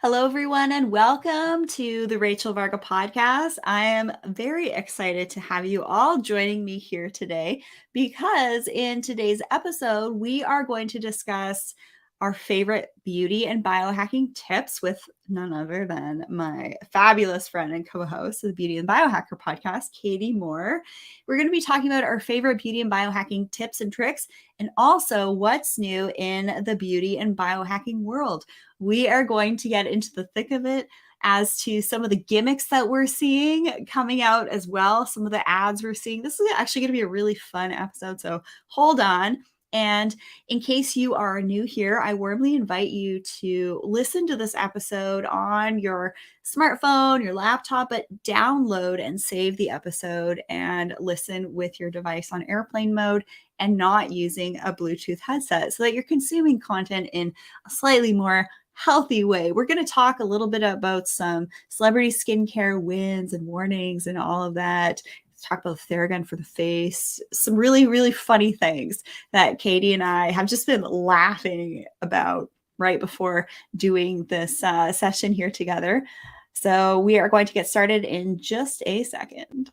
Hello, everyone, and welcome to the Rachel Varga podcast. I am very excited to have you all joining me here today because in today's episode, we are going to discuss our favorite beauty and biohacking tips with none other than my fabulous friend and co-host of the Beauty and Biohacker podcast, Katie Moore. We're going to be talking about our favorite beauty and biohacking tips and tricks, and also what's new in the beauty and biohacking world. We are going to get into the thick of it as to some of the gimmicks that we're seeing coming out as well, some of the ads we're seeing. This is actually going to be a really fun episode, so hold on. And in case you are new here, I warmly invite you to listen to this episode on your smartphone, your laptop, but download and save the episode and listen with your device on airplane mode and not using a Bluetooth headset so that you're consuming content in a slightly more healthy way. We're going to talk a little bit about some celebrity skincare wins and warnings and all of that. Talk about Theragun for the face, some really, really funny things that Katie and I have just been laughing about right before doing this session here together. So we are going to get started in just a second.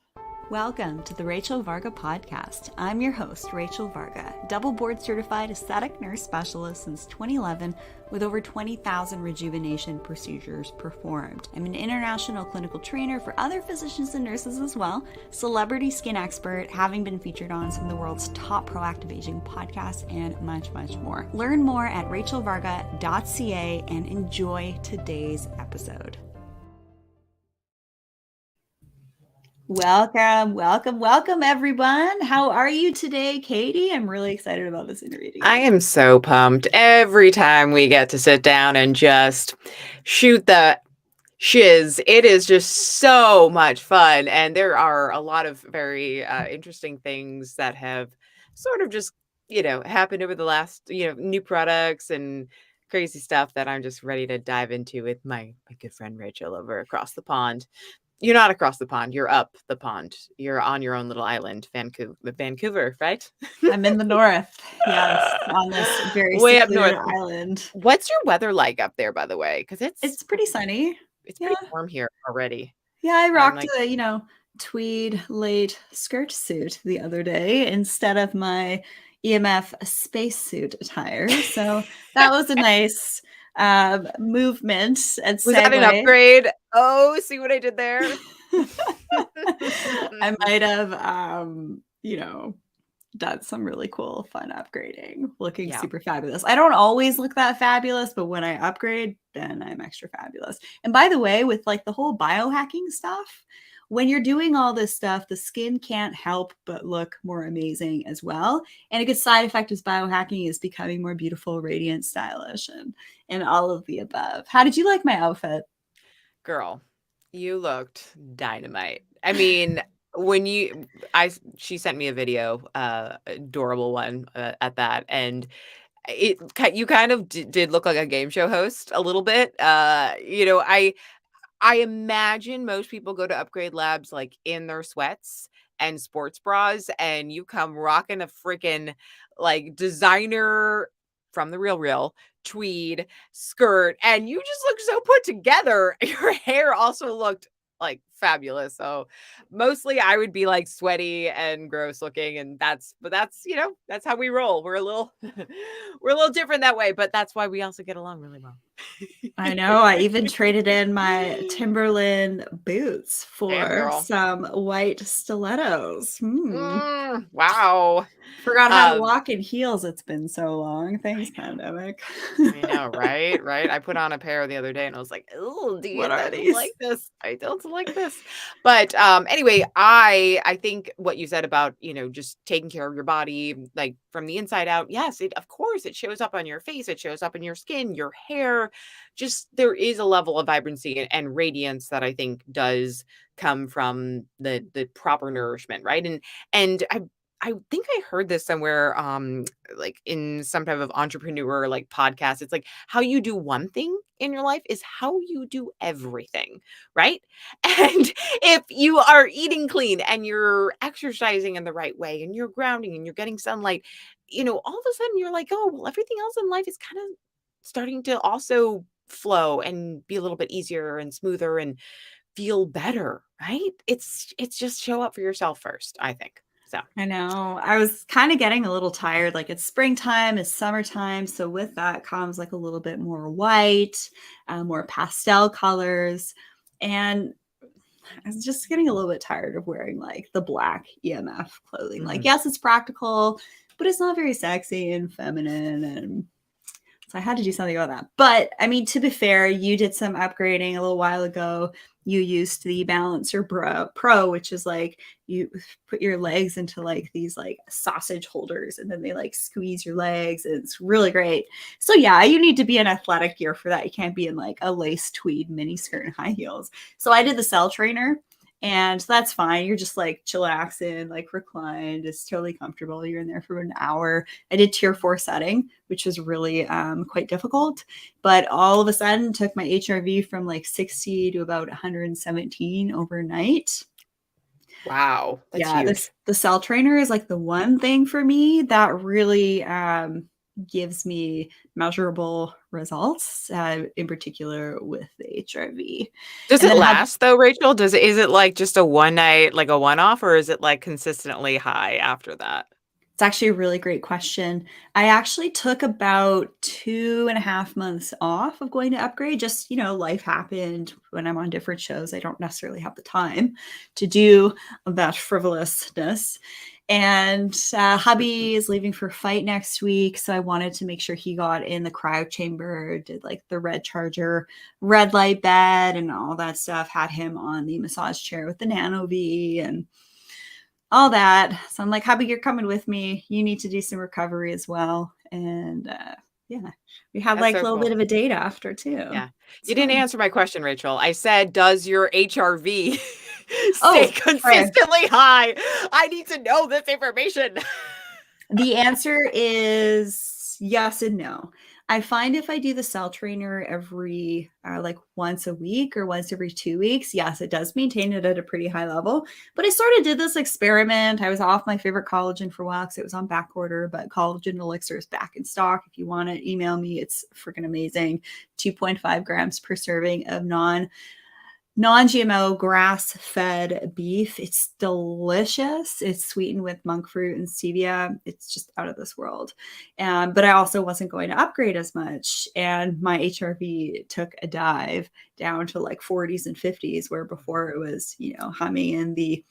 Welcome to the Rachel Varga podcast. I'm your host, Rachel Varga, double board certified aesthetic nurse specialist since 2011 with over 20,000 rejuvenation procedures performed. I'm an international clinical trainer for other physicians and nurses as well, celebrity skin expert, having been featured on some of the world's top proactive aging podcasts, and much, much more. Learn more at rachelvarga.ca and enjoy today's episode. Welcome, everyone. How are you today, Katie? I'm really excited about this interview together. I am so pumped every time we get to sit down and just shoot the shiz. It is just so much fun. And there are a lot of very interesting things that have sort of just, happened over the last, new products and crazy stuff that I'm just ready to dive into with my good friend Rachel over across the pond. You're not across the pond. You're up the pond. You're on your own little island, Vancouver, right? I'm in the north, yes, on this very Way up secluded north. island. What's your weather like up there, by the way? Because It's pretty sunny. it's Yeah. pretty warm here already. Yeah, I I'm rocked like, a, tweed laid skirt suit the other day instead of my EMF spacesuit attire. So that was a nice movement and was that an segue. upgrade? Oh, see what I did there? I might have, done some really cool, fun upgrading, looking Yeah. super fabulous. I don't always look that fabulous, but when I upgrade, then I'm extra fabulous. And by the way, with like the whole biohacking stuff, when you're doing all this stuff, the skin can't help but look more amazing as well. And a good side effect of biohacking is becoming more beautiful, radiant, stylish, and all of the above. How did you like my outfit? Girl, you looked dynamite. I mean, she sent me a video, adorable one at that, and you kind of did look like a game show host a little bit. I imagine most people go to upgrade labs like in their sweats and sports bras, and you come rocking a freaking like designer from the real tweed skirt, and you just look so put together. Your hair also looked like fabulous. So mostly I would be like sweaty and gross looking, and that's that's how we roll. We're a little we're a little different that way, but that's why we also get along really well. I know. I even traded in my Timberland boots Damn, for girl. some white stilettos. Wow. Forgot how to walk in heels. It's been so long. Thanks, pandemic. I know, right? Right. I put on a pair the other day and I was like, oh, What are I don't these? like this. I don't like this. But anyway, I think what you said about, just taking care of your body, like from the inside out. Yes, of course it shows up on your face. It shows up in your skin, your hair. Just there is a level of vibrancy and radiance that I think does come from the proper nourishment, right? And I think I heard this somewhere, like in some type of entrepreneur like podcast. It's like how you do one thing in your life is how you do everything, right? And if you are eating clean and you're exercising in the right way and you're grounding and you're getting sunlight, all of a sudden you're like, oh, well, everything else in life is kind of starting to also flow and be a little bit easier and smoother and feel better, right? It's just show up for yourself first, I think. So, I know. I was kind of getting a little tired. Like it's springtime, it's summertime. So with that comes like a little bit more white, more pastel colors. And I was just getting a little bit tired of wearing like the black EMF clothing. Like, mhm. yes, it's practical, but it's not very sexy and feminine. And so I had to do something about that. But I mean, to be fair, you did some upgrading a little while ago. You used the Balancer Pro, which is like you put your legs into like these like sausage holders and then they like squeeze your legs. And it's really great. So yeah, you need to be in athletic gear for that. You can't be in like a lace tweed mini skirt and high heels. So I did the cell trainer. And that's fine. You're just like chillaxing, like reclined. It's totally comfortable. You're in there for an hour. I did tier 4 setting, which was really quite difficult. But all of a sudden, took my HRV from like 60 to about 117 overnight. Wow, that's Yeah, huge. the cell trainer is like the one thing for me that really gives me measurable results, in particular with the HRV. Does And it then I had last though, Rachel? Is it like just a one night, like a one-off, or is it like consistently high after that? It's actually a really great question. I actually took about 2.5 months off of going to upgrade. Just, life happened when I'm on different shows. I don't necessarily have the time to do that frivolousness. And hubby is leaving for a fight next week. So I wanted to make sure he got in the cryo chamber, did like the red charger, red light bed, and all that stuff. Had him on the massage chair with the Nano V and all that. So I'm like, hubby, you're coming with me. You need to do some recovery as well. And yeah, we had That's like a so little bit cool. of a date after too. Yeah. It's You didn't fun. answer my question, Rachel. I said, does your HRV stay Oh, sorry. consistently high? I need to know this information. The answer is yes and no. I find if I do the cell trainer every like once a week or once every 2 weeks, yes, it does maintain it at a pretty high level. But I sort of did this experiment. I was off my favorite collagen for a while because it was on back order, but Collagen Elixir is back in stock. If you want it, email me. It's freaking amazing. 2.5 grams per serving of non-GMO grass-fed beef. It's delicious. It's sweetened with monk fruit and stevia. It's just out of this world. But I also wasn't going to upgrade as much. And my HRV took a dive down to like 40s and 50s, where before it was, humming in the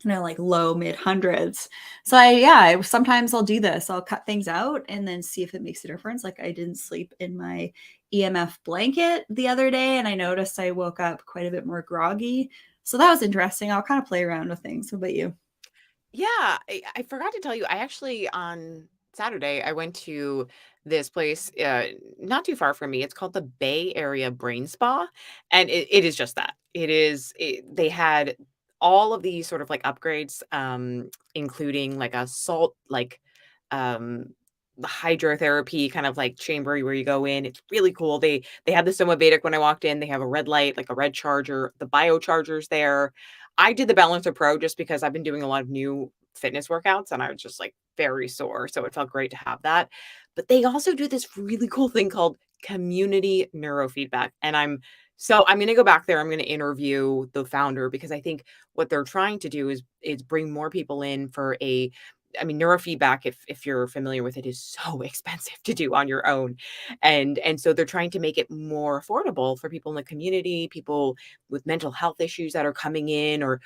like low mid hundreds. So sometimes I'll do this. I'll cut things out and then see if it makes a difference. Like I didn't sleep in my EMF blanket the other day and I noticed I woke up quite a bit more groggy. So that was interesting. I'll kind of play around with things. What about you? Yeah, I forgot to tell you, I actually on Saturday I went to this place not too far from me. It's called the Bay Area Brain Spa, and it is just that. They had all of these sort of like upgrades, including like a salt um the hydrotherapy kind of like chamber where you go in. It's really cool. They had the Soma Vedic when I walked in. They have a red light, like a red charger, the bio chargers there. I did the Balancer Pro just because I've been doing a lot of new fitness workouts and I was just like very sore. So it felt great to have that. But they also do this really cool thing called community neurofeedback. And I'm going to go back there. I'm going to interview the founder because I think what they're trying to do is bring more people in for neurofeedback, if you're familiar with it, is so expensive to do on your own. And so they're trying to make it more affordable for people in the community, people with mental health issues that are coming in, or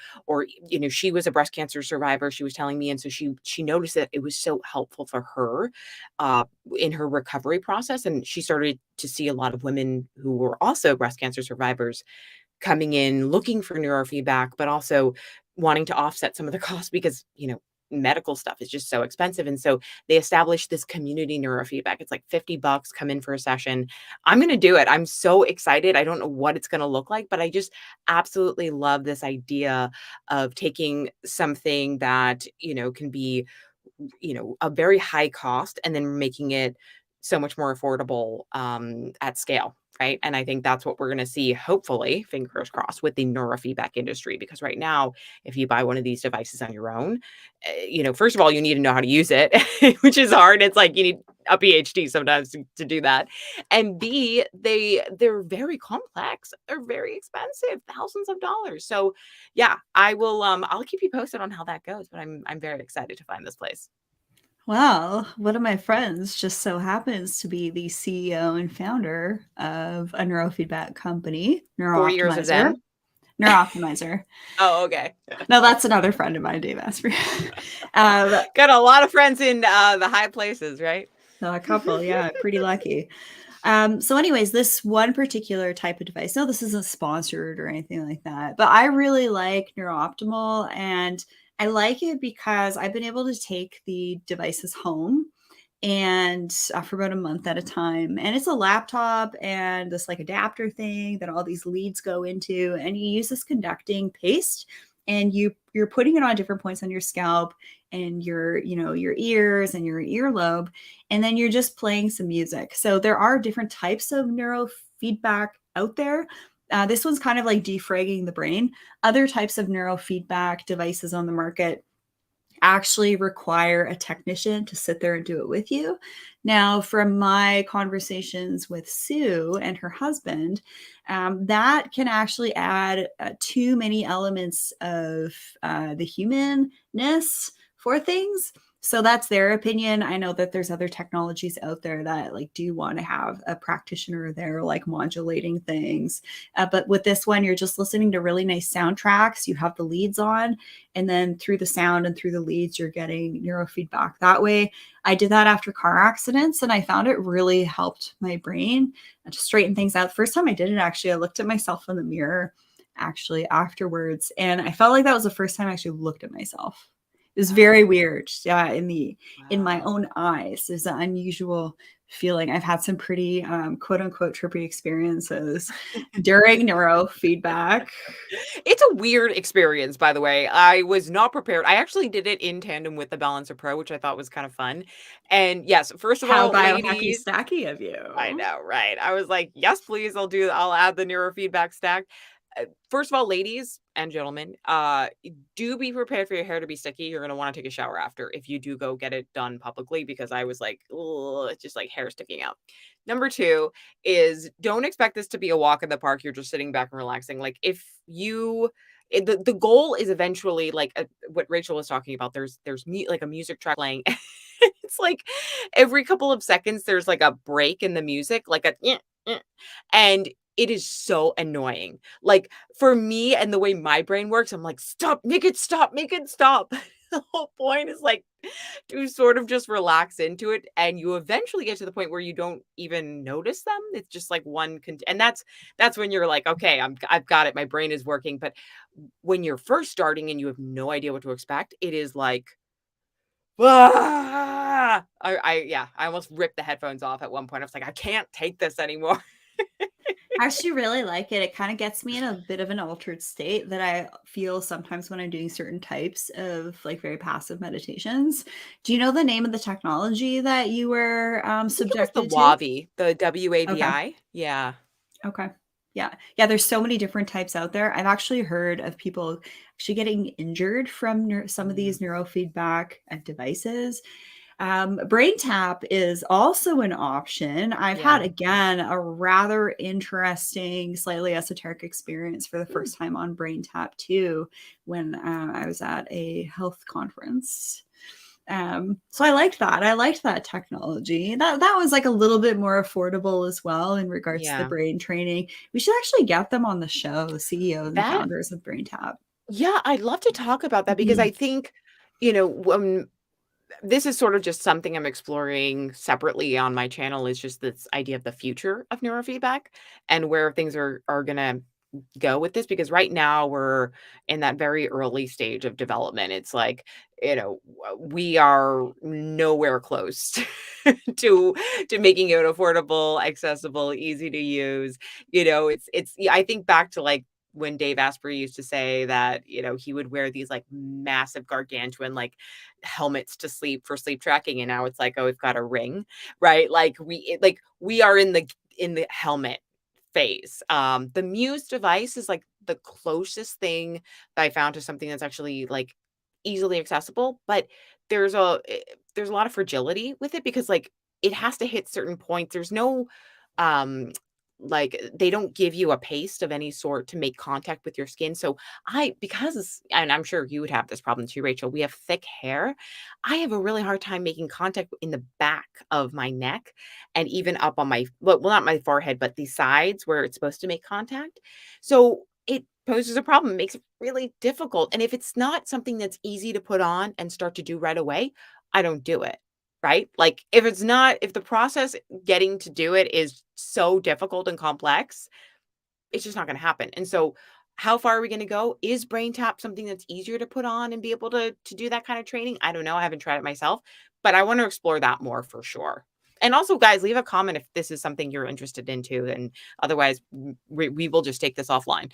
she was a breast cancer survivor, she was telling me, and so she noticed that it was so helpful for her uh in her recovery process. And she started to see a lot of women who were also breast cancer survivors coming in looking for neurofeedback, but also wanting to offset some of the costs because, medical stuff is just so expensive. And so they established this community neurofeedback. It's like $50, come in for a session. I'm going to do it. I'm so excited. I don't know what it's going to look like, but I just absolutely love this idea of taking something that, can be, a very high cost and then making it so much more affordable at scale. right? And I think that's what we're going to see, hopefully, fingers crossed, with the neurofeedback industry. Because right now, if you buy one of these devices on your own, first of all, you need to know how to use it, which is hard. It's like you need a PhD sometimes to do that. And B, they're very complex. They're very expensive, thousands of dollars. So yeah, I'll keep you posted on how that goes, but I'm very excited to find this place. Well, one of my friends just so happens to be the CEO and founder of a neurofeedback company, 4 years of Neurooptimizer. Zen. Neurooptimizer. Oh, okay. No, that's another friend of mine, Dave Asprey. um, Got a lot of friends in the high places, right? so a couple, yeah, pretty lucky. So anyways, this one particular type of device, no, this isn't sponsored or anything like that, but I really like NeuroOptimal, and I like it because I've been able to take the devices home and for about a month at a time. And it's a laptop and this like adapter thing that all these leads go into, and you use this conducting paste, and you're putting it on different points on your scalp and your ears and your earlobe, and then you're just playing some music. So there are different types of neurofeedback out there. This one's kind of like defragging the brain. Other types of neurofeedback devices on the market actually require a technician to sit there and do it with you. Now, from my conversations with Sue and her husband, that can actually add too many elements of the humanness for things. So that's their opinion. I know that there's other technologies out there that like do want to have a practitioner there, like modulating things. But with this one, you're just listening to really nice soundtracks. You have the leads on, and then through the sound and through the leads, you're getting neurofeedback that way. I did that after car accidents, and I found it really helped my brain to straighten things out. The first time I did it, actually, I looked at myself in the mirror actually afterwards, and I felt like that was the first time I actually looked at myself. It was very Oh, weird. Yeah, in my wow. own eyes. There's an unusual feeling. I've had some pretty quote unquote trippy experiences during neurofeedback. It's a weird experience, by the way. I was not prepared. I actually did it in tandem with the Balancer Pro, which I thought was kind of fun. And yes, first of How all, biohacky ladies, stacky of I you. know, right? I was like, yes, please, I'll add the neurofeedback stack. First of all, ladies and gentlemen, do be prepared for your hair to be sticky. You're going to want to take a shower after if you do go get it done publicly, because I was like, "Ugh," it's just like hair sticking out. Number two is, don't expect this to be a walk in the park. You're just sitting back and relaxing. Like if you, the goal is eventually like what Rachel was talking about. Like a music track playing. It's like every couple of seconds there's like a break in the music, like a and it is so annoying. Like, for me and the way my brain works, I'm like, "Stop, make it stop, make it stop." The whole point is, like, to sort of just relax into it, and you eventually get to the point where you don't even notice them. It's just like one and that's when you're like, "Okay, I've got it, my brain is working." But when you're first starting and you have no idea what to expect, it is like, "Ah!" I almost ripped the headphones off at one point. I was like, "I can't take this anymore." I actually really like it. It kind of gets me in a bit of an altered state that I feel sometimes when I'm doing certain types of like very passive meditations. Do you know the name of the technology that you were Think it was the subjected to? Wavi, the Okay. WAVI. Yeah. Okay. Yeah. Yeah. There's so many different types out there. I've actually heard of people actually getting injured from some of Mm, these neurofeedback devices. Brain tap is also an option. I've had, yeah. again, a rather interesting, slightly esoteric experience for the Mm. first time on brain tap too, when I was at a health conference. So I liked that. I liked that technology. That was like a little bit more affordable as well in regards to the Yeah. brain training. We should actually get them on the show, the CEOs and That founders of Brain Tap. yeah, I'd love to talk about that because I think, when this is sort of just something I'm exploring separately on my channel, is just this idea of the future of neurofeedback and where things are gonna go with this, because right now we're in that very early stage of development. It's like, we are nowhere close to making it affordable, accessible, easy to use. Yeah, I think back to like when Dave Asprey used to say that, he would wear these like massive gargantuan like helmets to sleep for sleep tracking, and now it's like, oh, we've got a ring, right? Like we are in the helmet face. The Muse device is like the closest thing that I found to something that's actually like easily accessible, but there's a there's a lot of fragility with it because like it has to hit certain points. There's no um like they don't give you a paste of any sort to make contact with your skin. So because and I'm sure you would have this problem too, Rachel, we have thick hair. I have a really hard time making contact in the back of my neck and even up on my well, not my forehead, but the sides where it's supposed to make contact. So it poses a problem, makes it really difficult. And if it's not something that's easy to put on and start to do right away, I don't do it. Right? Like if the process getting to do it is so difficult and complex, it's just not going to happen. And so how far are we going to go? Is brain tap something that's easier to put on and be able to do that kind of training? I don't know. I haven't tried it myself, but I want to explore that more for sure. And also, guys, leave a comment if this is something you're interested into. And otherwise, we will just take this offline.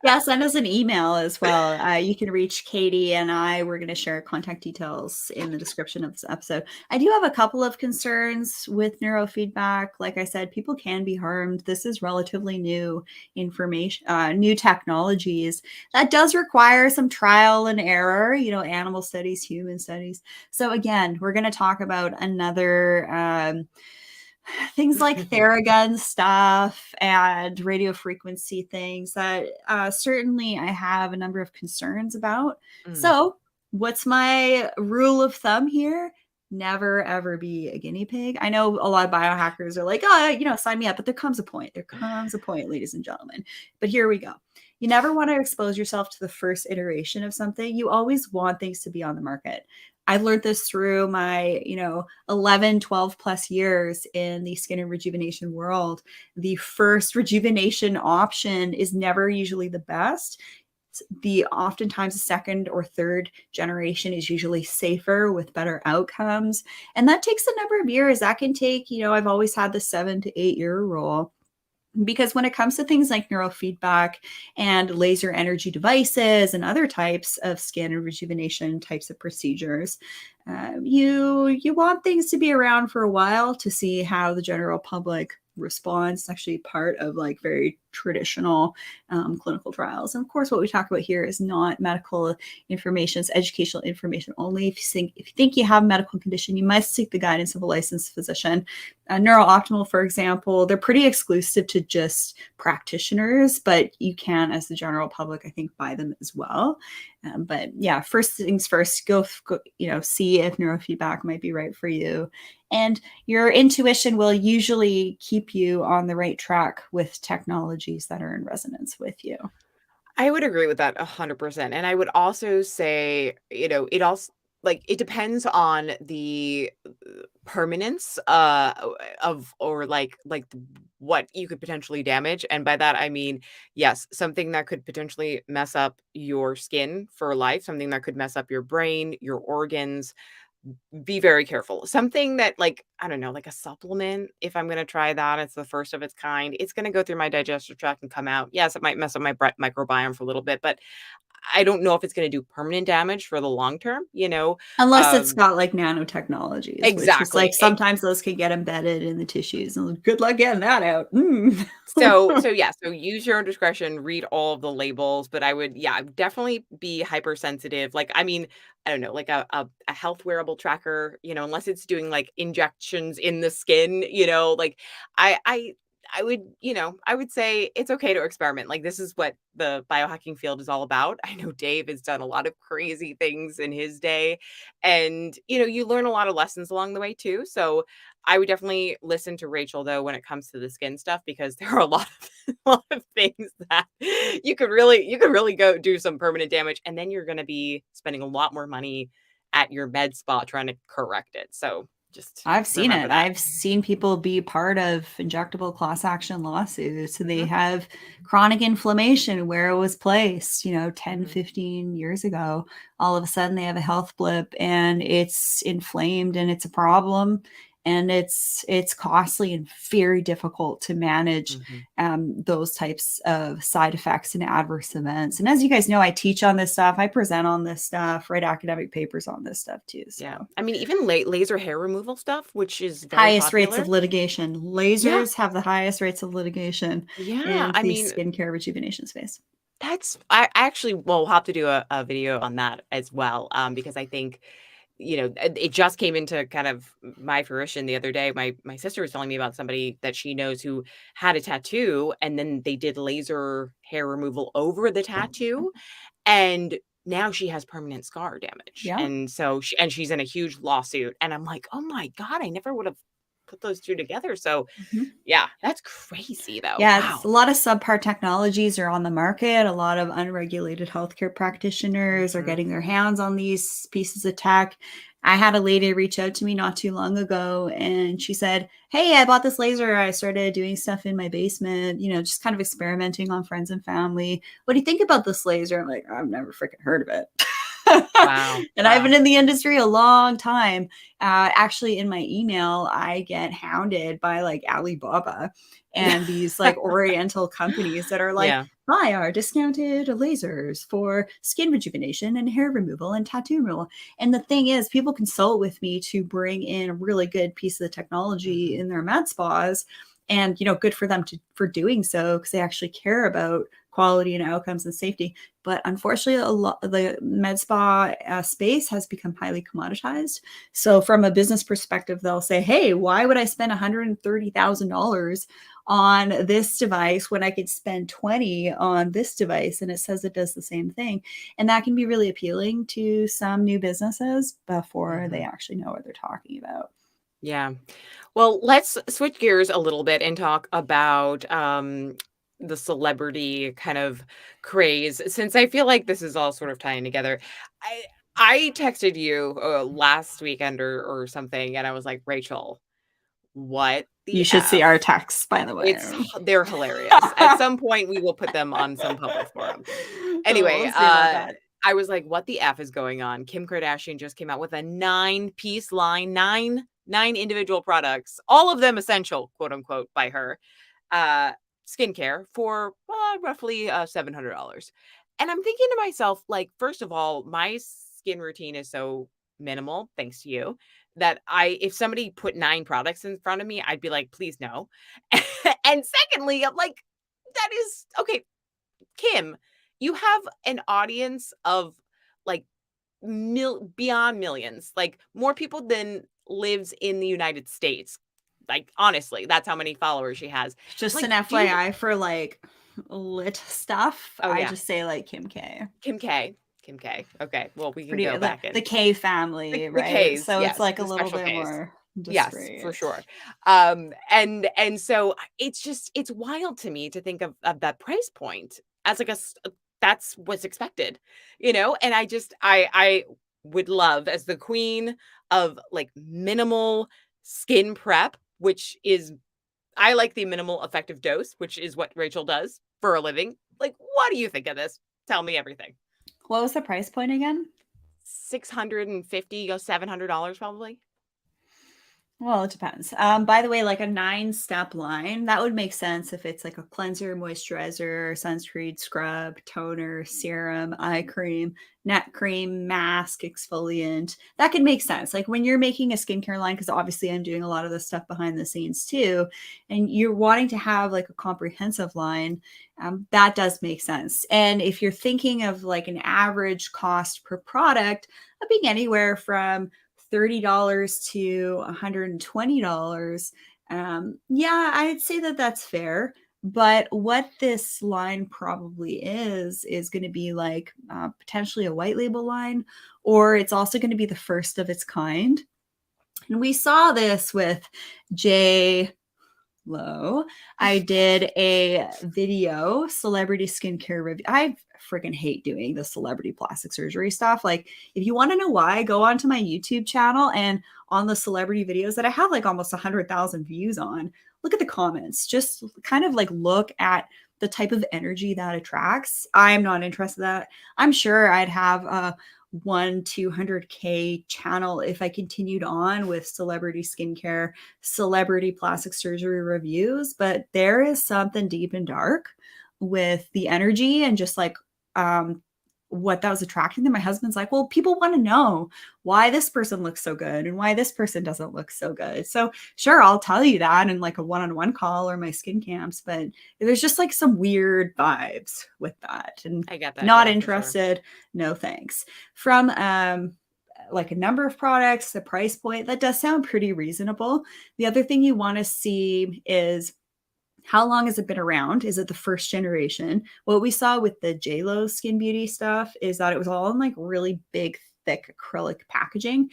Yeah, send us an email as well. You can reach Katie and I. We're going to share contact details in the description of this episode. I do have a couple of concerns with neurofeedback. Like I said, people can be harmed. This is relatively new information, new technologies. That does require some trial and error, animal studies, human studies. So again, we're going to talk about another things like Theragun stuff and radio frequency things that certainly I have a number of concerns about. Mm. So, what's my rule of thumb here? Never ever be a guinea pig. I know a lot of biohackers are like, oh, sign me up. But there comes a point. There comes a point, ladies and gentlemen. But here we go. You never want to expose yourself to the first iteration of something. You always want things to be on the market. I've learned this through my, 11, 12 plus years in the skin and rejuvenation world. The first rejuvenation option is never usually the best. Oftentimes the second or third generation is usually safer with better outcomes. And that takes a number of years. That can take, I've always had the 7 to 8 year rule. Because when it comes to things like neurofeedback and laser energy devices and other types of skin and rejuvenation types of procedures, you want things to be around for a while to see how the general public response. It's actually part of like very traditional clinical trials. And of course, what we talk about here is not medical information, it's educational information only. If you think you have a medical condition, you must seek the guidance of a licensed physician. NeuroOptimal, for example, they're pretty exclusive to just practitioners, but you can, as the general public, I think, buy them as well. But yeah, first things first, go see if neurofeedback might be right for you. And your intuition will usually keep you on the right track with technologies that are in resonance with you. I would agree with that 100%. And I would also say, it also like it depends on the permanence of or what you could potentially damage. And by that I mean, yes, something that could potentially mess up your skin for life, something that could mess up your brain, your organs. Be very careful. Something that I don't know, like a supplement, if I'm gonna try that, it's the first of its kind. It's gonna go through my digestive tract and come out. Yes, it might mess up my microbiome for a little bit, but I don't know if it's gonna do permanent damage for the long term. Unless it's Um got like nanotechnologies, which is like exactly. sometimes those can get embedded in the tissues. And good luck getting that out. Mm. So use your own discretion, read all of the labels, but I would, yeah, definitely be hypersensitive. Like, I mean, I don't know, like a health wearable tracker, unless it's doing like injections in the skin, like I I I would say it's okay to experiment. Like this is what the biohacking field is all about. I know Dave has done a lot of crazy things in his day and you learn a lot of lessons along the way too. So I would definitely listen to Rachel though when it comes to the skin stuff because there are a lot of a lot of things that you could really go do some permanent damage and then you're going to be spending a lot more money at your med spa trying to correct it. So just I've seen remember it. that. I've seen people be part of injectable class action lawsuits. They Mhm, have chronic inflammation where it was placed, 10, mhm. 15 years ago. All of a sudden they have a health blip and it's inflamed and it's a problem. and it's costly and very difficult to manage Mhm. those types of side effects and adverse events. And as you guys know, I teach on this stuff, I present on this stuff, write academic papers on this stuff too. Yeah. So I mean, even laser hair removal stuff, which is very highest rates of popular. litigation. Yeah. Lasers have the highest rates of litigation Yeah. in I the mean, skincare rejuvenation space. that's I actually will have to do a video on that as well, because I think, it just came into kind of my fruition the other day. My sister was telling me about somebody that she knows who had a tattoo, and then they did laser hair removal over the tattoo, and now she has permanent scar damage. Yeah. And so she's in a huge lawsuit, and I'm like, "Oh my god, I never would have put those 2 together." So, Mhm. yeah, that's crazy though. Yeah, it's Wow. a lot of subpar technologies are on the market. A lot of unregulated healthcare practitioners are Mhm. getting their hands on these pieces of tech. I had a lady reach out to me not too long ago and she said, "Hey, I bought this laser. I started doing stuff in my basement, just kind of experimenting on friends and family. What do you think about this laser?" I'm like, "I've never freaking heard of it." Wow, And I've been wow. in the industry a long time. Actually, in my email, I get hounded by like Alibaba and these like Oriental companies that are like, Yeah. buy our discounted lasers for skin rejuvenation and hair removal and tattoo removal. And the thing is, people consult with me to bring in a really good piece of the technology Mhm. in their med spas. And good for them for doing so because they actually care about quality and outcomes and safety. But unfortunately, a lot the med spa space has become highly commoditized. So, from a business perspective, they'll say, "Hey, why would I spend $130,000 on this device when I could spend 20 on this device?" And it says it does the same thing. And that can be really appealing to some new businesses before they Mhm. actually know what they're talking about. Yeah. Well, let's switch gears a little bit and talk about, the celebrity kind of craze, since I feel like this is all sort of tying together. I I texted you, last weekend or something, and I was like, "Rachel, what You the should see our F?" texts, by the way. They're hilarious. At some point, we will put them on some public forum. Oh, Anyway, we'll see about that. I was like, "What the F is going on?" Kim Kardashian just came out with a 9-piece line, 9 individual products, all of them essential, quote unquote, by her, uh, skincare for, roughly, $700. And I'm thinking to myself, like, first of all, my skin routine is so minimal, thanks to you, that if somebody put 9 products in front of me, I'd be like, "Please, no." And secondly, I'm like, that is okay, Kim, you have an audience of like beyond millions, like more people than lives in the United States. Like honestly, that's how many followers she has. Just an Like, do you FYI for like lit stuff, Oh I yeah, just say like Kim K. Kim K. Kim K. Okay, well we can Pretty go back the and K family, the right? K's, So it's yes, like a the little special bit K's. more Yes, for discreet. sure. And so it's wild to me to think of that price point as like that's what's expected, And I would love, as the queen of like minimal skin prep, which is I like the minimal effective dose, which is what Rachel does for a living. Like, what do you think of this? Tell me everything. What was the price point again? 650 go $700 probably. Well, it depends. By the way, like a 9-step line, that would make sense if it's like a cleanser, moisturizer, sunscreen, scrub, toner, serum, eye cream, neck cream, mask, exfoliant. That could make sense. Like when you're making a skincare line, because obviously I'm doing a lot of this stuff behind the scenes too, and you're wanting to have like a comprehensive line, that does make sense. And if you're thinking of like an average cost per product, being anywhere from $30 to $120. Yeah, I'd say that that's fair. But what this line probably is going to be like potentially a white label line, or it's also going to be the first of its kind. And we saw this with J. Lo. I did a video, celebrity skincare review. I freaking hate doing the celebrity plastic surgery stuff. Like, if you want to know why, go onto my YouTube channel and on the celebrity videos that I have like almost 100,000 views on, look at the comments. Just kind of like look at the type of energy that attracts. I'm not interested in that. I'm sure I'd have 200K channel if I continued on with celebrity skincare, celebrity plastic surgery reviews. But there is something deep and dark with the energy and just like what that was attracting them. My husband's like, well, people want to know why this person looks so good and why this person doesn't look so good. So sure, I'll tell you that in like a one-on-one call or my skin camps, but there's just like some weird vibes with that, and I get that. not Yeah, for sure. interested. No thanks. From like a number of products, the price point, that does sound pretty reasonable. The other thing you want to see is how long has it been around? Is it the first generation? What we saw with the JLo Skin Beauty stuff is that it was all in like really big, thick acrylic packaging,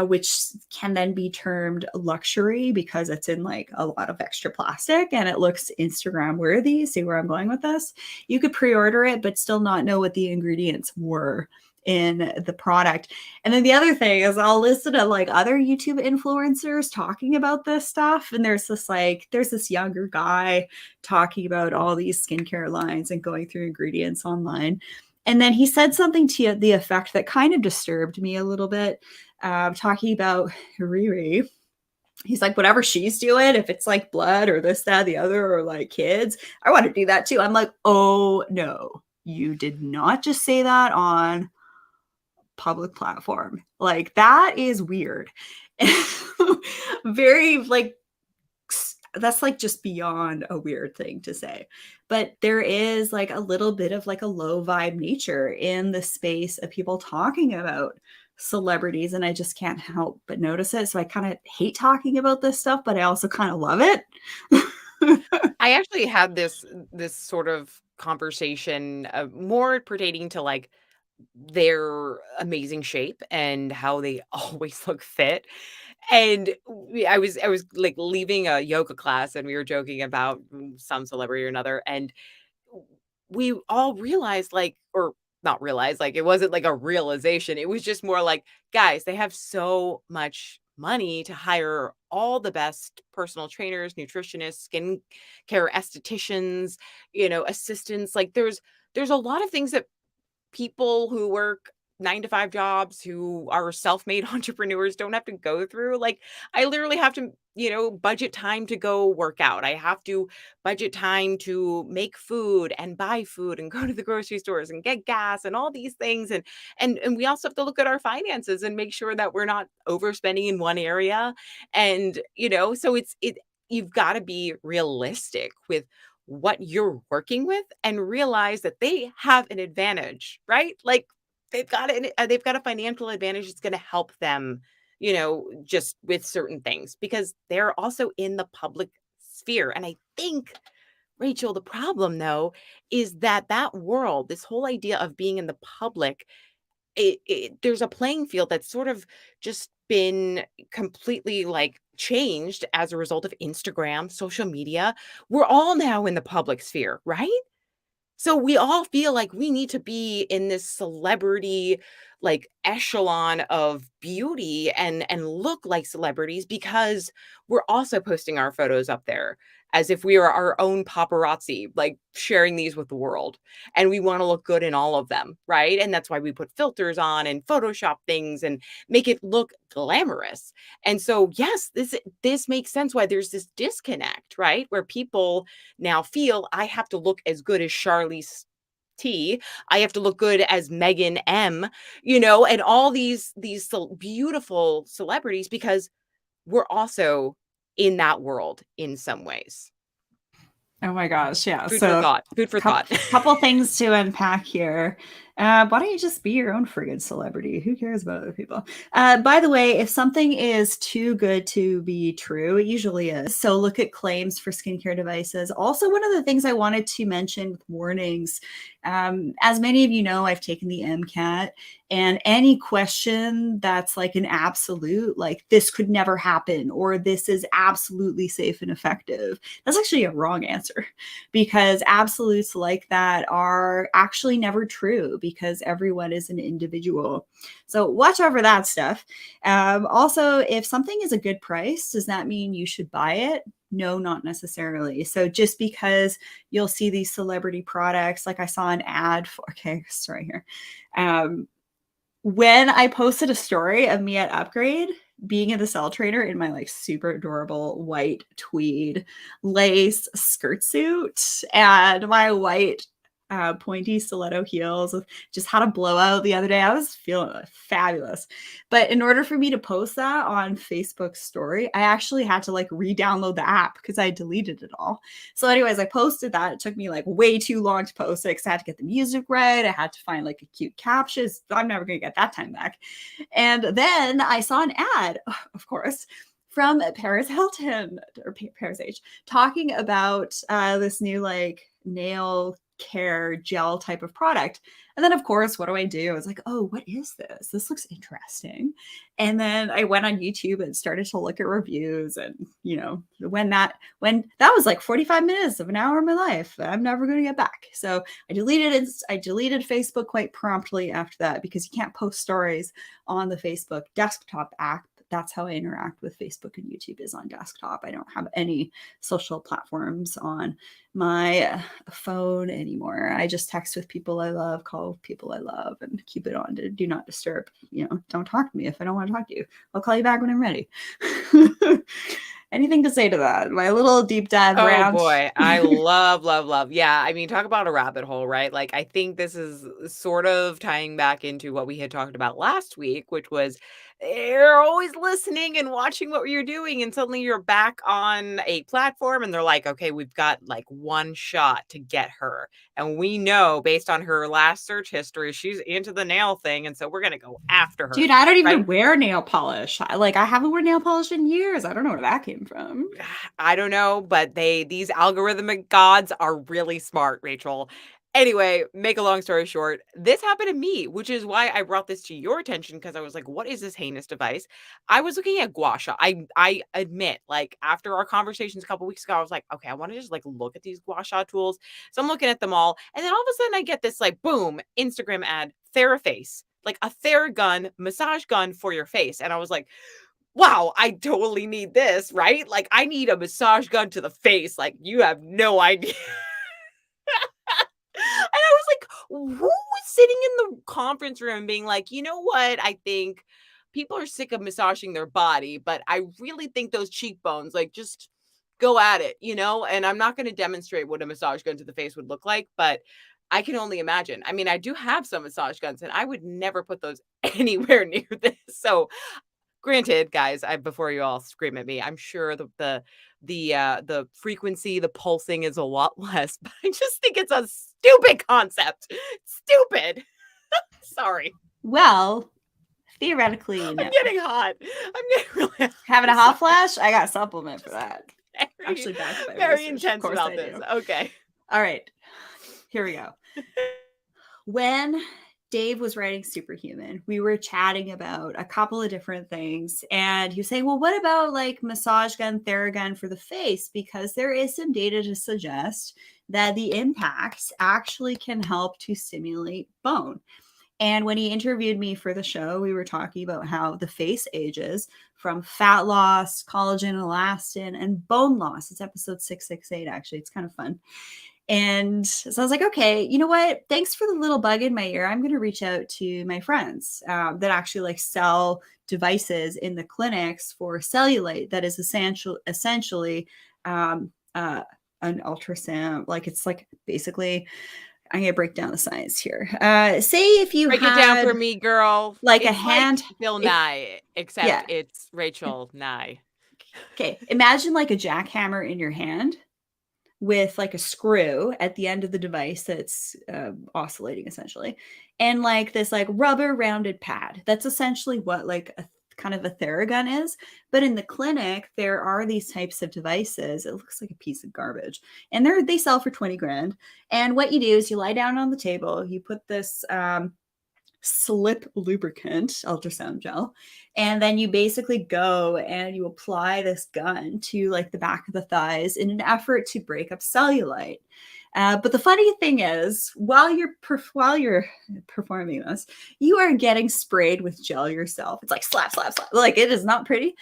which can then be termed luxury because it's in like a lot of extra plastic and it looks Instagram worthy. See where I'm going with this? You could pre-order it, but still not know what the ingredients were in the product. And then the other thing is I'll listen to like other YouTube influencers talking about this stuff. And there's this younger guy talking about all these skincare lines and going through ingredients online. And then he said something to the effect that kind of disturbed me a little bit, talking about Riri. He's like, whatever she's doing, if it's like blood or this, that, the other, or like kids, I want to do that too. I'm like, oh no, you did not just say that on public platform. Like that is weird. Very like that's like just beyond a weird thing to say. But there is like a little bit of like a low vibe nature in the space of people talking about celebrities, and I just can't help but notice it. So I kind of hate talking about this stuff, but I also kind of love it. I actually had this sort of conversation, more pertaining to like their amazing shape and how they always look fit. And I was like leaving a yoga class and we were joking about some celebrity or another, and we all realized, like, or not realized, like, it wasn't like a realization. It was just more like, guys, they have so much money to hire all the best personal trainers, nutritionists, skin care estheticians, assistants. Like there's a lot of things that people who work 9 to 5 jobs, who are self-made entrepreneurs don't have to go through. Like, I literally have to, budget time to go work out. I have to budget time to make food and buy food and go to the grocery stores and get gas and all these things. And we also have to look at our finances and make sure that we're not overspending in one area. And, so you've got to be realistic with what you're working with and realize that they have an advantage, right? Like they've got a financial advantage that's going to help them, just with certain things because they're also in the public sphere. And I think, Rachel, the problem though is that world, this whole idea of being in the public, there's a playing field that's sort of just been completely like changed as a result of Instagram, social media. We're all now in the public sphere, right? So we all feel like we need to be in this celebrity like echelon of beauty and look like celebrities because we're also posting our photos up there as if we are our own paparazzi, like sharing these with the world. And we want to look good in all of them, right? And that's why we put filters on and Photoshop things and make it look glamorous. And so yes, this makes sense why there's this disconnect, right? Where people now feel I have to look as good as Charlize T. I have to look good as Megan M, and all these beautiful celebrities because we're also in that world in some ways. Oh my gosh, yeah. Food for So thought. Food for thought. couple things to unpack here. Why don't you just be your own friggin' celebrity? Who cares about other people? By the way, if something is too good to be true, it usually is. So look at claims for skincare devices. Also, one of the things I wanted to mention with warnings, as many of you know, I've taken the MCAT, and any question that's like an absolute, like this could never happen, or this is absolutely safe and effective, that's actually a wrong answer because absolutes like that are actually never true because everyone is an individual. So watch over that stuff. Also, if something is a good price, does that mean you should buy it? No, not necessarily. So just because you'll see these celebrity products, like I saw an ad for, okay, sorry here. when I posted a story of me at Upgrade being in the cell trainer in my like super adorable white tweed lace skirt suit and my white pointy stiletto heels with just had a blowout the other day. I was feeling fabulous. But in order for me to post that on Facebook story, I actually had to like re-download the app because I deleted it all. So anyways, I posted that. It took me like way too long to post it because I had to get the music right. I had to find like a cute caption. I'm never going to get that time back. And then I saw an ad, of course, from Paris Hilton or Paris H talking about this new like nail care gel type of product. And then, of course, what do? I was like, oh, what is this? This looks interesting. And then I went on YouTube and started to look at reviews. And, you know, when that was like 45 minutes of an hour of my life that I'm never going to get back. So I deleted it. I deleted Facebook quite promptly after that because you can't post stories on the Facebook desktop app. That's how I interact with Facebook and YouTube is on desktop. I don't have any social platforms on my phone anymore. I just text with people I love, call people I love, and keep it on to do not disturb. You know, don't talk to me if I don't want to talk to you. I'll call you back when I'm ready. Anything to say to that? My little deep dive Oh rant. boy, I love, love, love. Yeah, I mean, talk about a rabbit hole, right? Like, I think this is sort of tying back into what we had talked about last week, which was they're always listening and watching what you're doing, and suddenly you're back on a platform, and they're like, okay, we've got like one shot to get her. And we know based on her last search history, she's into the nail thing, and so we're gonna go after her. Dude, I don't Right? even wear nail polish. I haven't worn nail polish in years. I don't know where that came from. I don't know, but these algorithmic gods are really smart, Rachel. Anyway, make a long story short, this happened to me, which is why I brought this to your attention because I was like, what is this heinous device? I was looking at gua sha. I admit, like after our conversations a couple weeks ago, I was like, okay, I want to just like look at these gua sha tools. So I'm looking at them all, and then all of a sudden I get this like boom, Instagram ad, TheraFace, like a Theragun massage gun for your face. And I was like, wow, I totally need this, right? Like, I need a massage gun to the face. Like, you have no idea. And I was like, who was sitting in the conference room being like, you know what? I think people are sick of massaging their body, but I really think those cheekbones, like, just go at it, you know? And I'm not going to demonstrate what a massage gun to the face would look like, but I can only imagine. I mean, I do have some massage guns, and I would never put those anywhere near this. So granted, guys, before you all scream at me, I'm sure the frequency, the pulsing is a lot less, but I just think it's a stupid concept. Stupid. Sorry. Well, theoretically, I'm no. getting hot. I'm getting really hot. Having a hot flash, I got a supplement for that. Very, Actually, backed by very research. Of intense course about I this. do. Okay. All right, here we go. When Dave was writing Superhuman, we were chatting about a couple of different things. And he was saying, well, what about like massage gun, Theragun for the face? Because there is some data to suggest that the impacts actually can help to stimulate bone. And when he interviewed me for the show, we were talking about how the face ages from fat loss, collagen, elastin, and bone loss. It's episode 668, actually. It's kind of fun. And so I was like, okay, you know what? Thanks for the little bug in my ear. I'm going to reach out to my friends that actually like sell devices in the clinics for cellulite that is essentially an ultrasound. Like it's like basically, I'm going to break down the science here. Say if you Break it down for had me, girl. like a It's hand, like Bill if, Nye, yeah. except it's Rachel Nye. Okay. Imagine like a jackhammer in your hand with like a screw at the end of the device that's oscillating essentially, and like this like rubber rounded pad. That's essentially what like a kind of a Theragun is. But in the clinic, there are these types of devices. It looks like a piece of garbage, and they sell for 20 grand. And what you do is you lie down on the table, you put this slip lubricant ultrasound gel, and then you basically go and you apply this gun to like the back of the thighs in an effort to break up cellulite. But the funny thing is, while you're performing this, you are getting sprayed with gel yourself. It's like slap, slap, slap. Like it is not pretty.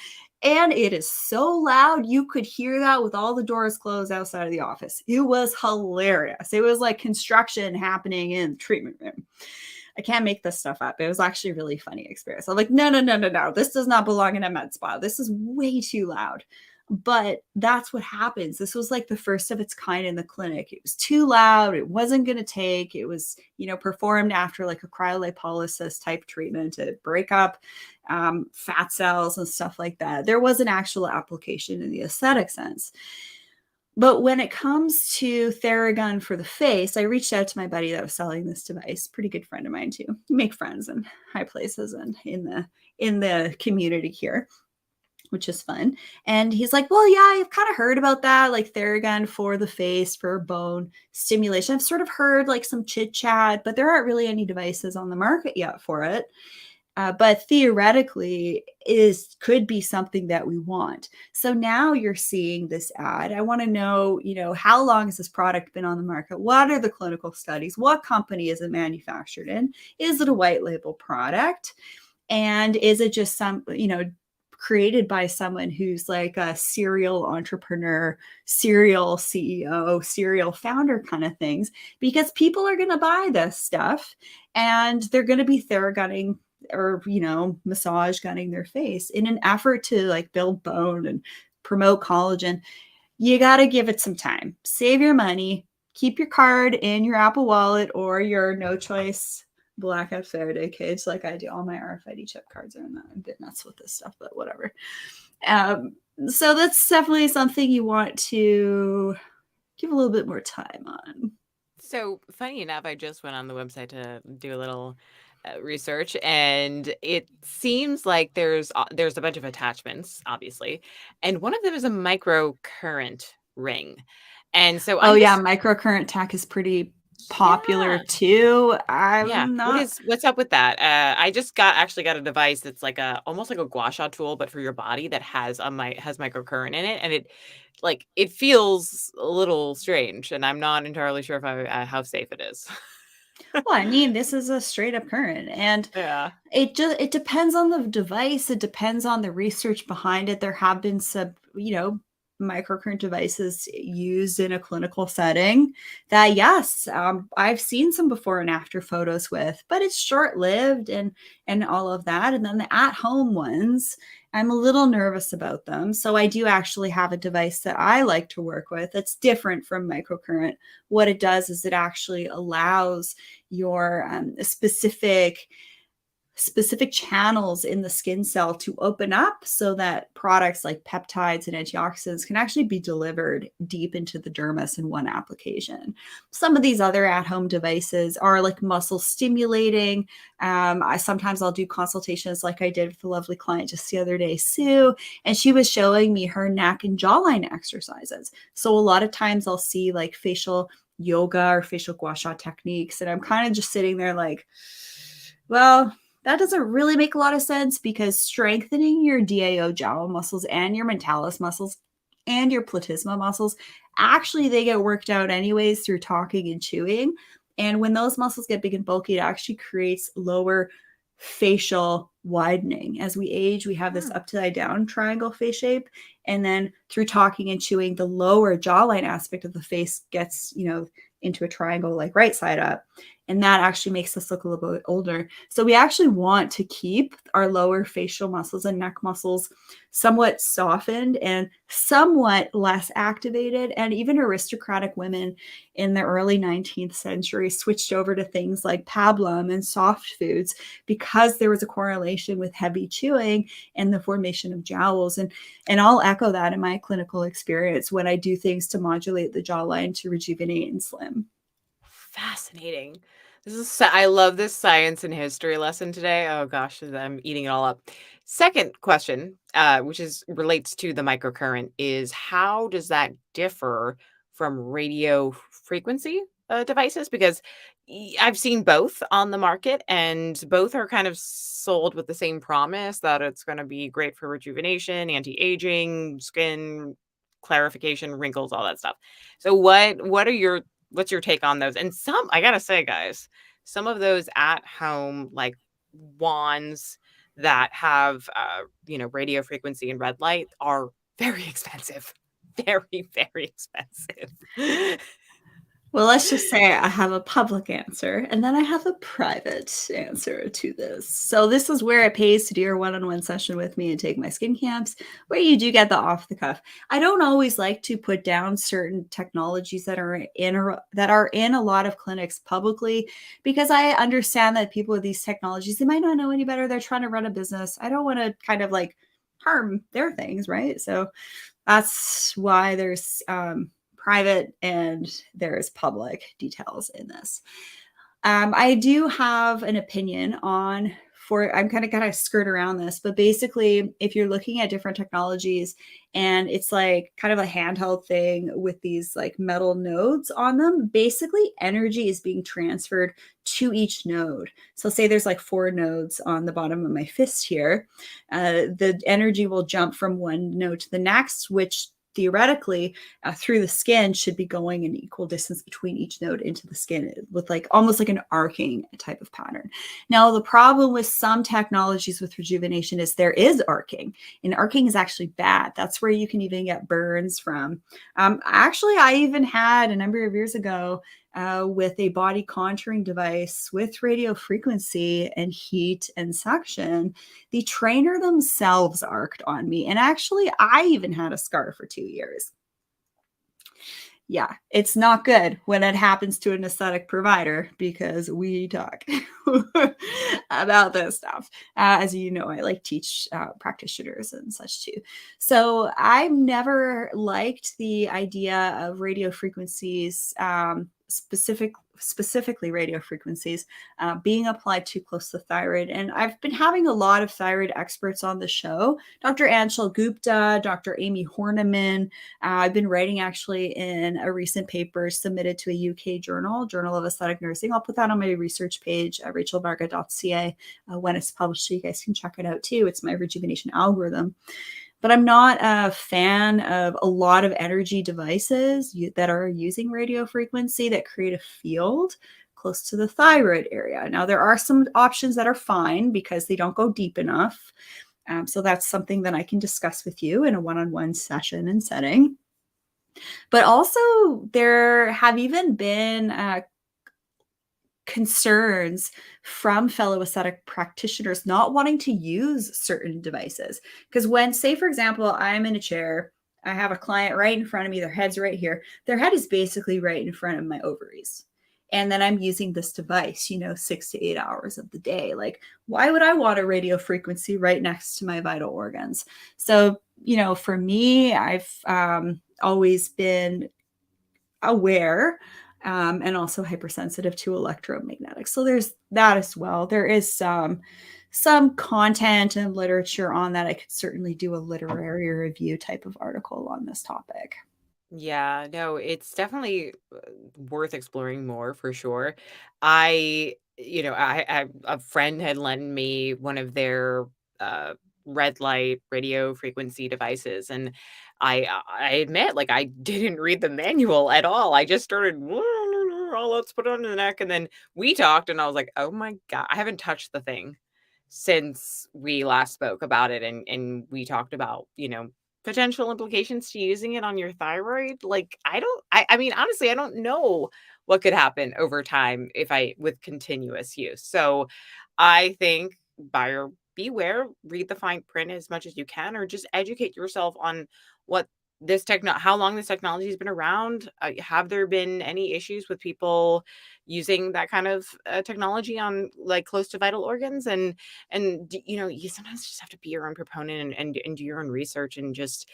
And it is so loud, you could hear that with all the doors closed outside of the office. It was hilarious. It was like construction happening in the treatment room. I can't make this stuff up. It was actually a really funny experience. I'm like, no, no, no, no, no. This does not belong in a med spa. This is way too loud. But that's what happens. This was like the first of its kind in the clinic. It was too loud. It wasn't going to take. It was, performed after like a cryolipolysis type treatment to break up fat cells and stuff like that. There was an actual application in the aesthetic sense. But when it comes to Theragun for the face, I reached out to my buddy that was selling this device, pretty good friend of mine too. You make friends in high places and in the community here, which is fun. And he's like, well, yeah, I've kind of heard about that, like Theragun for the face, for bone stimulation. I've sort of heard like some chit chat, but there aren't really any devices on the market yet for it. But theoretically could be something that we want. So now you're seeing this ad. I want to know, how long has this product been on the market? What are the clinical studies? What company is it manufactured in? Is it a white label product? And is it just created by someone who's like a serial entrepreneur, serial CEO, serial founder kind of things? Because people are going to buy this stuff and they're going to be Theragunning or massage gunning their face in an effort to like build bone and promote collagen. You got to give it some time. Save your money, keep your card in your Apple Wallet or your no choice blackout Faraday cage like I do. All my RFID chip cards are in that. I'm a bit nuts with this stuff, but whatever. So that's definitely something you want to give a little bit more time on. So funny enough, I just went on the website to do a little research, and it seems like there's a bunch of attachments, obviously, and one of them is a microcurrent ring. And so Oh I'm yeah, just microcurrent tech is pretty popular yeah. too. Yeah. I'm not What's up with that? I just actually got a device that's like almost like a gua sha tool, but for your body that has microcurrent in it, and it feels a little strange, and I'm not entirely sure if how safe it is. well, I mean, this is a straight up current and Yeah. it depends on the device. It depends on the research behind it. There have been some, microcurrent devices used in a clinical setting that, yes, I've seen some before and after photos with, but it's short lived and all of that. And then the at home ones, I'm a little nervous about them. So I do actually have a device that I like to work with. It's different from microcurrent. What it does is it actually allows your specific channels in the skin cell to open up so that products like peptides and antioxidants can actually be delivered deep into the dermis in one application. Some of these other at-home devices are like muscle stimulating. I'll do consultations like I did with a lovely client just the other day, Sue, and she was showing me her neck and jawline exercises. So a lot of times I'll see like facial yoga or facial gua sha techniques, and I'm kind of just sitting there like, well, that doesn't really make a lot of sense because strengthening your DAO jowl muscles and your mentalis muscles and your platysma muscles, actually they get worked out anyways through talking and chewing. And when those muscles get big and bulky, it actually creates lower facial widening. As we age, we have this upside down triangle face shape. And then through talking and chewing, the lower jawline aspect of the face gets, into a triangle, like right side up. And that actually makes us look a little bit older. So we actually want to keep our lower facial muscles and neck muscles somewhat softened and somewhat less activated. And even aristocratic women in the early 19th century switched over to things like pablum and soft foods because there was a correlation with heavy chewing and the formation of jowls. And I'll echo that in my clinical experience when I do things to modulate the jawline to rejuvenate and slim. Fascinating. I love this science and history lesson today. Oh gosh, I'm eating it all up. Second question, which is relates to the microcurrent, is how does that differ from radio frequency devices? Because I've seen both on the market, and both are kind of sold with the same promise that it's going to be great for rejuvenation, anti-aging, skin clarification, wrinkles, all that stuff. So what's your take on those? And I gotta say, guys, some of those at home like wands that have radio frequency and red light are very expensive. Very, very expensive. Well, let's just say I have a public answer and then I have a private answer to this. So, this is where it pays to do your one on one session with me and take my skin camps, where you do get the off the cuff. I don't always like to put down certain technologies that are in a lot of clinics publicly, because I understand that people with these technologies, they might not know any better. They're trying to run a business. I don't want to kind of like harm their things, right? So, that's why there's private and there's public details in this. I do have an opinion on for I'm kind of gonna skirt around this, but basically, if you're looking at different technologies and it's like kind of a handheld thing with these like metal nodes on them, basically energy is being transferred to each node. So say there's like 4 nodes on the bottom of my fist here. The energy will jump from one node to the next, which theoretically through the skin should be going an equal distance between each node into the skin with like almost like an arcing type of pattern. Now, the problem with some technologies with rejuvenation is there is arcing, and arcing is actually bad. That's where you can even get burns from. Actually, I even had a number of years ago with a body contouring device with radio frequency and heat and suction, the trainer themselves arced on me. And actually, I even had a scar for 2 years. Yeah, it's not good when it happens to an aesthetic provider, because we talk about this stuff. As you know, I like teach practitioners and such too. So I've never liked the idea of radio frequencies, specifically radio frequencies, being applied too close to the thyroid. And I've been having a lot of thyroid experts on the show, Dr. Anshul Gupta, Dr. Amy Horniman. I've been writing actually in a recent paper submitted to a UK journal, Journal of Aesthetic Nursing. I'll put that on my research page at rachelvarga.ca when it's published, so you guys can check it out too. It's my rejuvenation algorithm. But I'm not a fan of a lot of energy devices that are using radio frequency that create a field close to the thyroid area. Now, there are some options that are fine because they don't go deep enough. So that's something that I can discuss with you in a one-on-one session and setting. But also, there have even been concerns from fellow aesthetic practitioners not wanting to use certain devices. Because when, say, for example, I'm in a chair, I have a client right in front of me, their head's right here, their head is basically right in front of my ovaries. And then I'm using this device, 6 to 8 hours of the day. Like, why would I want a radio frequency right next to my vital organs? So, for me, I've always been aware and also hypersensitive to electromagnetics. So there's that as well. There is some content and literature on that. I could certainly do a literary review type of article on this topic. Yeah, no, it's definitely worth exploring more for sure. I a friend had lent me one of their uh red light radio frequency devices, and I admit, like, I didn't read the manual at all. I just started, oh, let's put it on the neck, and then we talked, and I was like, oh my God, I haven't touched the thing since we last spoke about it, and we talked about, potential implications to using it on your thyroid. Like, I mean, honestly, I don't know what could happen over time if I with continuous use. So I think buyer beware, read the fine print as much as you can, or just educate yourself on what how long this technology has been around. Have there been any issues with people using that kind of technology on, like, close to vital organs? And you sometimes just have to be your own proponent, and do your own research, and just,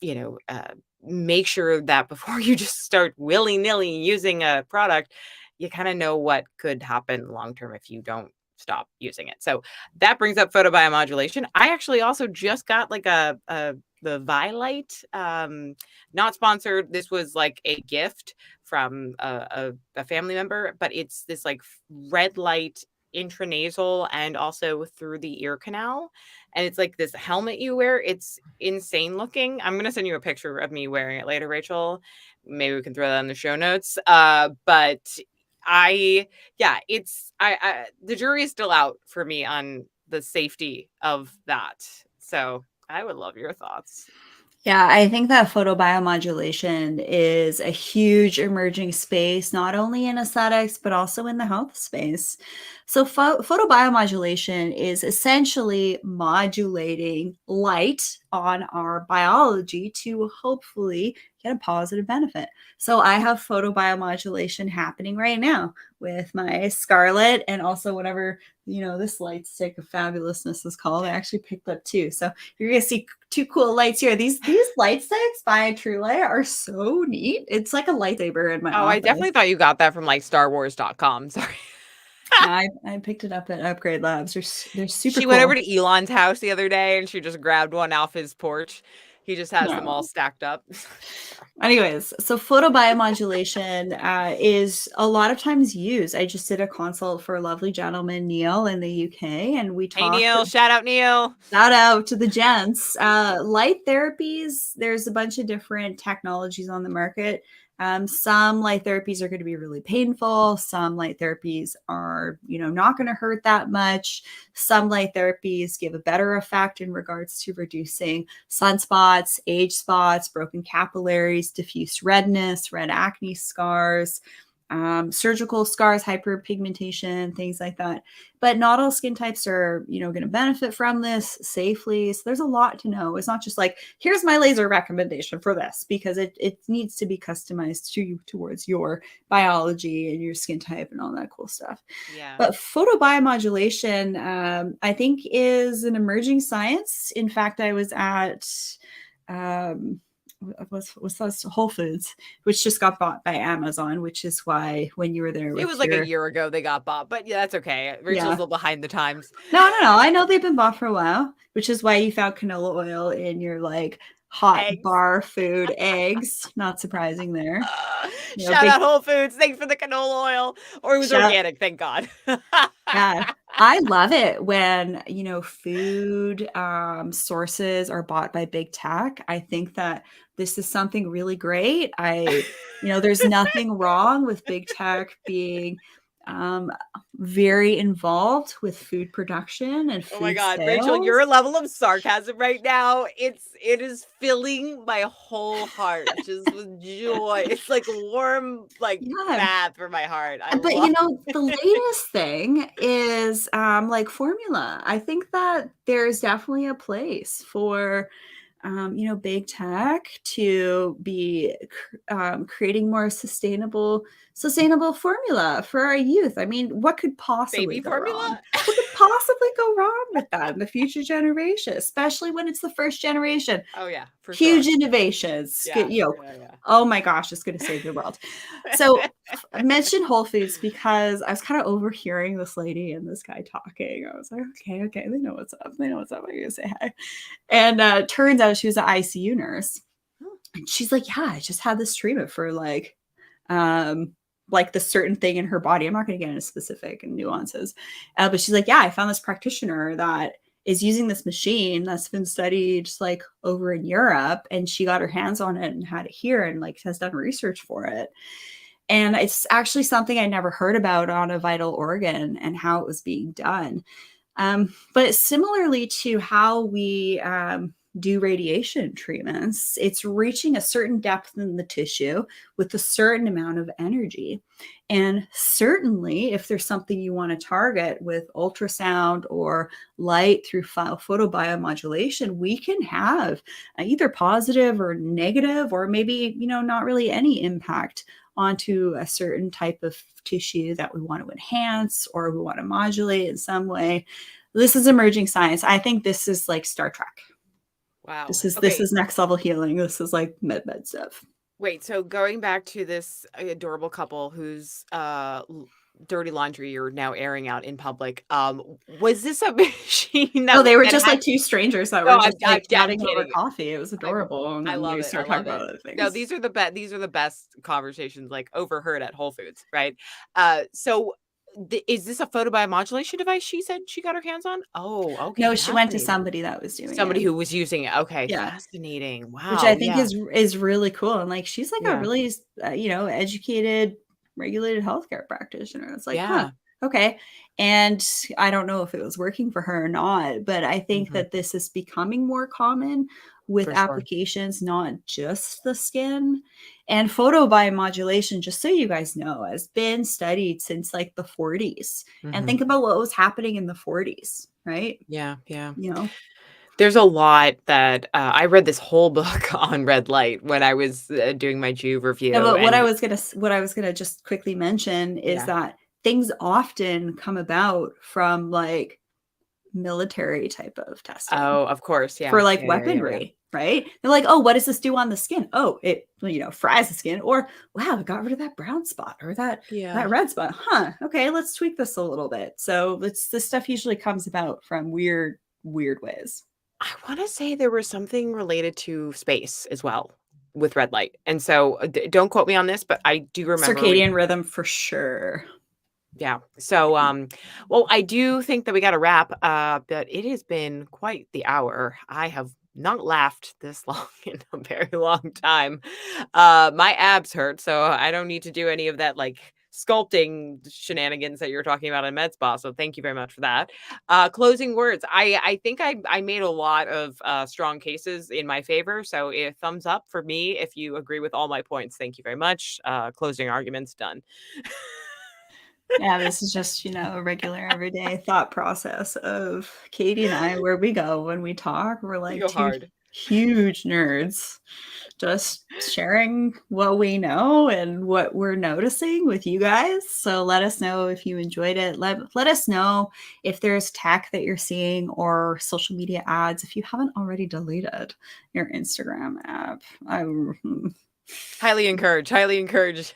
you know, uh, make sure that before you just start willy-nilly using a product, you kind of know what could happen long term if you don't stop using it. So that brings up photobiomodulation. I actually also just got like a the Vilite, not sponsored. This was like a gift from a family member, but it's this like red light intranasal and also through the ear canal. And it's like this helmet you wear. It's insane looking. I'm gonna send you a picture of me wearing it later, Rachel. Maybe we can throw that in the show notes. But I yeah, I the jury is still out for me on the safety of that. So I would love your thoughts. Yeah, I think that photobiomodulation is a huge emerging space, not only in aesthetics, but also in the health space. So, photobiomodulation is essentially modulating light on our biology to hopefully get a positive benefit. So, I have photobiomodulation happening right now with my Scarlet and also whatever, this light stick of fabulousness is called. I actually picked up two. So, you're gonna see two cool lights here. These light sticks by Trulight are so neat. It's like a lightsaber in my Oh, I office. definitely thought you got that from like StarWars.com. Sorry. No, I picked it up at Upgrade Labs. They're super She went over cool. to Elon's house the other day and she just grabbed one off his porch. He just has them all No. stacked up. Anyways, so photobiomodulation is a lot of times used. I just did a consult for a lovely gentleman, Neil, in the UK, and we Hey, talked. Neil. Shout out, Neil. Shout out to the gents. Light therapies, there's a bunch of different technologies on the market. Some light therapies are going to be really painful. Some light therapies are, not going to hurt that much. Some light therapies give a better effect in regards to reducing sunspots, age spots, broken capillaries, diffuse redness, red acne scars, surgical scars, hyperpigmentation, things like that. But not all skin types are, going to benefit from this safely. So there's a lot to know. It's not just like, here's my laser recommendation for this, because it needs to be customized to you towards your biology and your skin type and all that cool stuff. Yeah. But photobiomodulation, I think, is an emerging science. In fact, I was at what's that, Whole Foods, which just got bought by Amazon, which is why when you were there It was with like a your, year ago they got bought, but yeah, that's okay. Rachel's yeah. a little behind the times. No. I know they've been bought for a while, which is why you found canola oil in your like hot Eggs. bar food eggs. Not surprising there. Shout Big out Whole Foods. Thanks for the canola oil. Or it was shout. organic, thank God. Yeah. I love it when, food sources are bought by big tech. I think that this is something really great. There's nothing wrong with big tech being um, very involved with food production and Oh my food God, Rachel, sales. your level of sarcasm right now, it is filling my whole heart just with joy. It's like warm, like Yeah. bath for my heart. I But love the latest thing is like formula. I think that there's definitely a place for big tech to be creating more sustainable formula for our youth. I mean, what could possibly baby go wrong? formula. What could possibly go wrong with that in the future generation, especially when it's the first generation? Oh yeah, for Huge sure. innovations. Yeah, yeah, Oh my gosh, it's going to save the world. So yeah. I mentioned Whole Foods because I was kind of overhearing this lady and this guy talking. I was like, okay, they know what's up. They know what's up. I'm going to say hi. And turns out she was an ICU nurse. And she's like, yeah, I just had this treatment for like the certain thing in her body. I'm not going to get into specific and nuances. But she's like, yeah, I found this practitioner that is using this machine that's been studied just like over in Europe. And she got her hands on it and had it here and like has done research for it. And it's actually something I never heard about on a vital organ and how it was being done. But similarly to how we do radiation treatments, it's reaching a certain depth in the tissue with a certain amount of energy. And certainly, if there's something you want to target with ultrasound or light through photobiomodulation, we can have either positive or negative, or maybe, not really any impact onto a certain type of tissue that we want to enhance or we want to modulate in some way. This is emerging science. I think this is like Star Trek. Wow. This is Okay. next level healing. This is like med stuff. Wait, so going back to this adorable couple whose dirty laundry you're now airing out in public, was this a machine Oh, they were that just had like two strangers that no, were just like I'm chatting over kidding. coffee. It was I'm adorable. And I then love we it. I started talking love about it. other No, things. these are the best conversations like overheard at Whole Foods, right? So is this a photobiomodulation device she said she got her hands on? Oh, okay, No, she went to fascinating. somebody that was doing Somebody it. who was using it. Okay, Yeah. fascinating. Which I Wow, think yeah. is really cool. And like she's like a Yeah. really educated, regulated healthcare practitioner. It's like, huh, Yeah. okay. And I don't know if it was working for her or not, but I think Mhm. that this is becoming more common with For sure. applications, not just the skin. And photobiomodulation, just so you guys know, has been studied since like the 40s. And Mhm. think about what was happening in the 40s, right? Yeah, yeah. You know, There's a lot that I read this whole book on red light when I was doing my Juve yeah, review, but and what I was gonna just quickly mention is yeah. that things often come about from like military type of testing Oh, of course. for Yeah. like Yeah. Yeah. Yeah. Yeah. weaponry, right? They're like, oh, what does this do on the skin? Oh, it fries the skin, or wow, it got rid of that brown spot or that Yeah. red spot. Huh. Okay, let's tweak this a little bit. So this stuff usually comes about from weird ways. I want to say there was something related to space as well with red light. And so don't quote me on this, but I do remember Circadian rhythm for sure. yeah. So, well, I do think that we got to wrap, but it has been quite the hour. I have not laughed this long in a very long time. My abs hurt, so I don't need to do any of that like sculpting shenanigans that you're talking about in med spa. So thank you very much for that. Closing words. I think I made a lot of strong cases in my favor. So a thumbs up for me if you agree with all my points. Thank you very much. Closing arguments done. Yeah, this is just, a regular everyday thought process of Katie and I, where we go when we talk. We're We like go two hard. huge nerds, just sharing what we know and what we're noticing with you guys. So let us know if you enjoyed it. Let us know if there's tech that you're seeing or social media ads if you haven't already deleted your Instagram app. I Highly encourage, highly encourage. It's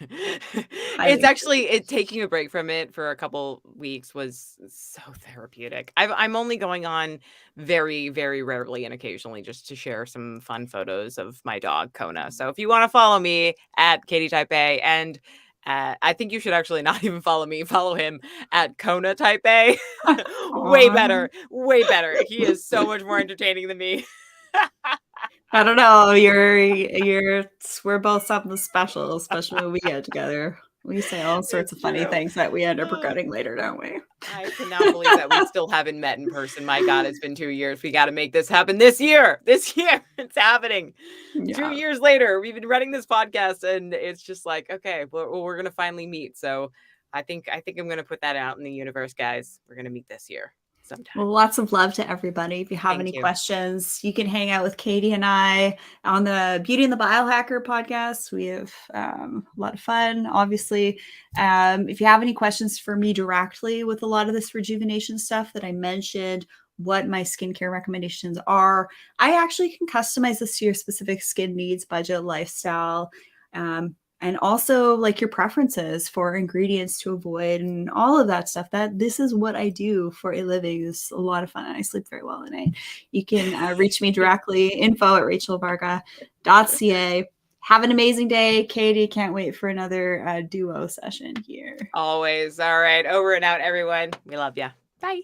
highly actually taking a break from it for a couple weeks was so therapeutic. I'm only going on very, very rarely and occasionally just to share some fun photos of my dog Kona. So if you want to follow me at Katie Type A, and I think you should actually not even follow me, follow him at Kona Type A. Way Aw. better, way better. He is so much more entertaining than me. I don't know. We're both something special, especially when we get together. We say all sorts It's of funny true. things that we end up regretting later, don't we? I cannot believe that we still haven't met in person. My God, it's been 2 years. We gotta make this happen this year. This year, it's happening. 2 Yeah. years later, we've been running this podcast, and it's just like, okay, we're gonna finally meet. So I think I'm gonna put that out in the universe, guys. We're gonna meet this year sometime. Well, lots of love to everybody. If you have Thank any you. questions, you can hang out with Katie and I on the Beauty and the Biohacker podcast. We have a lot of fun, obviously. If you have any questions for me directly with a lot of this rejuvenation stuff that I mentioned, what my skincare recommendations are, I actually can customize this to your specific skin needs, budget, lifestyle. And also like your preferences for ingredients to avoid and all of that stuff. That this is what I do for a living. It's a lot of fun and I sleep very well at night. You can reach me directly, info@rachelvarga.ca. Have an amazing day, Katie. Can't wait for another duo session here. Always. All right. Over and out, everyone. We love you. Bye.